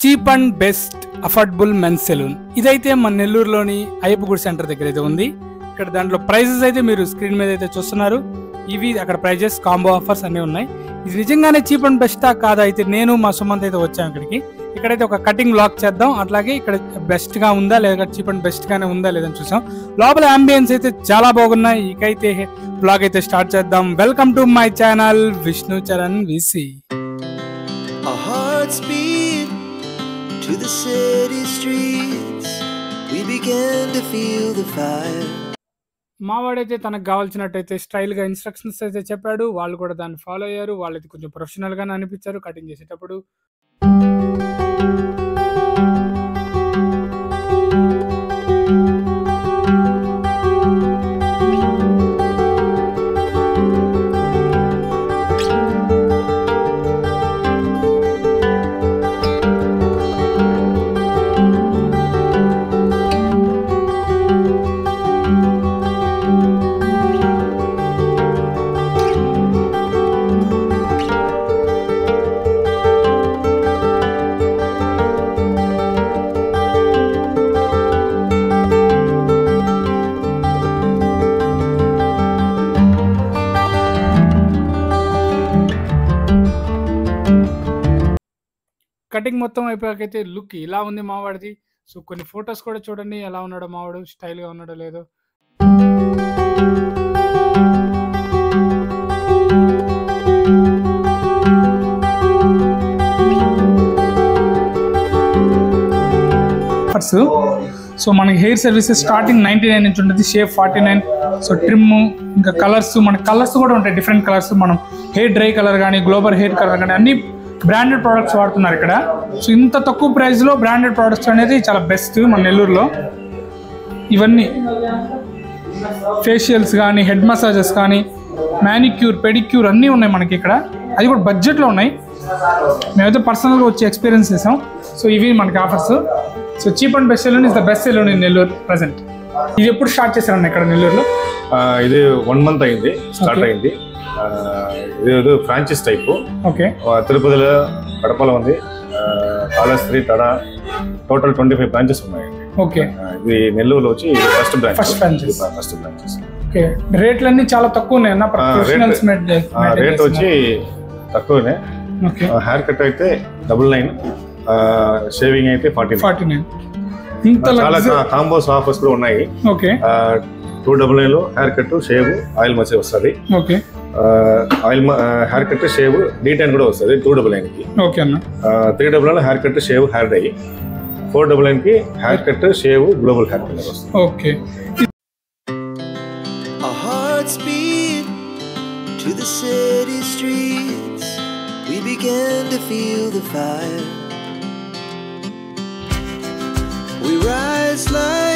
Cheap and best affordable men's salon. ఇదైతే మన నెల్లూరులోని అయ్యప్పగుడి సెంటర్ దగ్గర అయితే ఉంది. ఇక్కడ దాంట్లో ప్రైజెస్ అయితే మీరు స్క్రీన్ మీద అయితే చూస్తున్నారు. ఇవి అక్కడ ప్రైజెస్, కాంబో ఆఫర్స్ అన్నీ ఉన్నాయి. ఇది నిజంగానే చీప్ అండ్ బెస్టా కాదా అయితే నేను మా సుమంత్ అయితే వచ్చాం ఇక్కడికి. ఇక్కడైతే ఒక కటింగ్ బ్లాగ్ చేద్దాం, అట్లాగే ఇక్కడ బెస్ట్ గా ఉందా లేదా, చీప్ అండ్ బెస్ట్ గానే ఉందా లేదని చూసాం. లోపల అంబియన్స్ అయితే చాలా బాగున్నాయి. ఇకైతే బ్లాగ్ అయితే స్టార్ట్ చేద్దాం. Welcome to my channel Vishnu Charan VC. To the city streets, we began to feel the fire. మావాడైతే తనకు కావాల్సినట్టయితే స్టైల్ గా ఇన్స్ట్రక్షన్స్ అయితే చెప్పాడు. వాళ్ళు కూడా దాన్ని ఫాలో అయ్యారు. వాళ్ళైతే కొంచెం ప్రొఫెషనల్ గానే అనిపించారు కటింగ్ చేసేటప్పుడు. కటింగ్ మొత్తం అయిపోయాకైతే లుక్ ఇలా ఉంది మావాడిది. సో కొన్ని ఫొటోస్ కూడా చూడండి ఎలా ఉన్నాడో మావాడు, స్టైల్ గా ఉన్నాడో లేదో. సో మనకి హెయిర్ సర్వీసెస్ స్టార్టింగ్ 99 నుంచి ఉంటుంది, షేప్ 49. సో ట్రిమ్, ఇంకా కలర్స్, మన కలర్స్ కూడా ఉంటాయి, డిఫరెంట్ కలర్స్. మనం హెయిర్ డ్రై కలర్ కానీ, గ్లోబల్ హెయిర్ కలర్ కానీ అన్ని బ్రాండెడ్ ప్రోడక్ట్స్ వాడుతున్నారు ఇక్కడ. సో ఇంత తక్కువ ప్రైస్లో బ్రాండెడ్ ప్రోడక్ట్స్ అనేది చాలా బెస్ట్ మన నెల్లూరులో. ఇవన్నీ ఫేషియల్స్ కానీ, హెడ్ మసాజెస్ కానీ, మ్యానిక్యూర్, పెడిక్యూర్ అన్నీ ఉన్నాయి మనకి ఇక్కడ. అది కూడా బడ్జెట్లో ఉన్నాయి. మేమైతే పర్సనల్గా వచ్చి ఎక్స్పీరియన్స్ చేసాం. సో ఇవి మనకి offers. So cheap and best salon is the best salon in Nellore present. ఇది ఎప్పుడు స్టార్ట్ చేశారన్న ఇక్కడ నెల్లూరులో? ఇది 1 month అయింది స్టార్ట్ అయింది. ఇది ఫ్రాంచైజ్ టైపు. ఓకే. తిరుపతిలో, కడపలో ఉంది, కాళహస్తి, తడ, టోటల్ 25 బ్రాంచెస్ ఉన్నాయి. ఓకే. ఇది నెల్లూరులో వచ్చి ఫస్ట్ బ్రాంచ్. ఓకే. రేట్లన్నీ చాలా తక్కువ ఉన్నాయి అన్న. రేట్ వచ్చి తక్కువనే. హెయిర్ కట్ అయితే 99, షేవింగ్ అయితే 49. చాలా కాంబోస్ ఆఫర్స్ కూడా ఉన్నాయి. Okay. 299 hair cut, shave, oil massage వస్తుంది. Okay. Oil hair cut, shave, detan కూడా వస్తుంది 299కి. ఓకే అన్న. 399 hair cut, shave, hair dye. 499కి hair cut, shave, global hair colour వస్తుంది. Okay. Our hearts beat to the city streets, we began to feel the fire. We rise like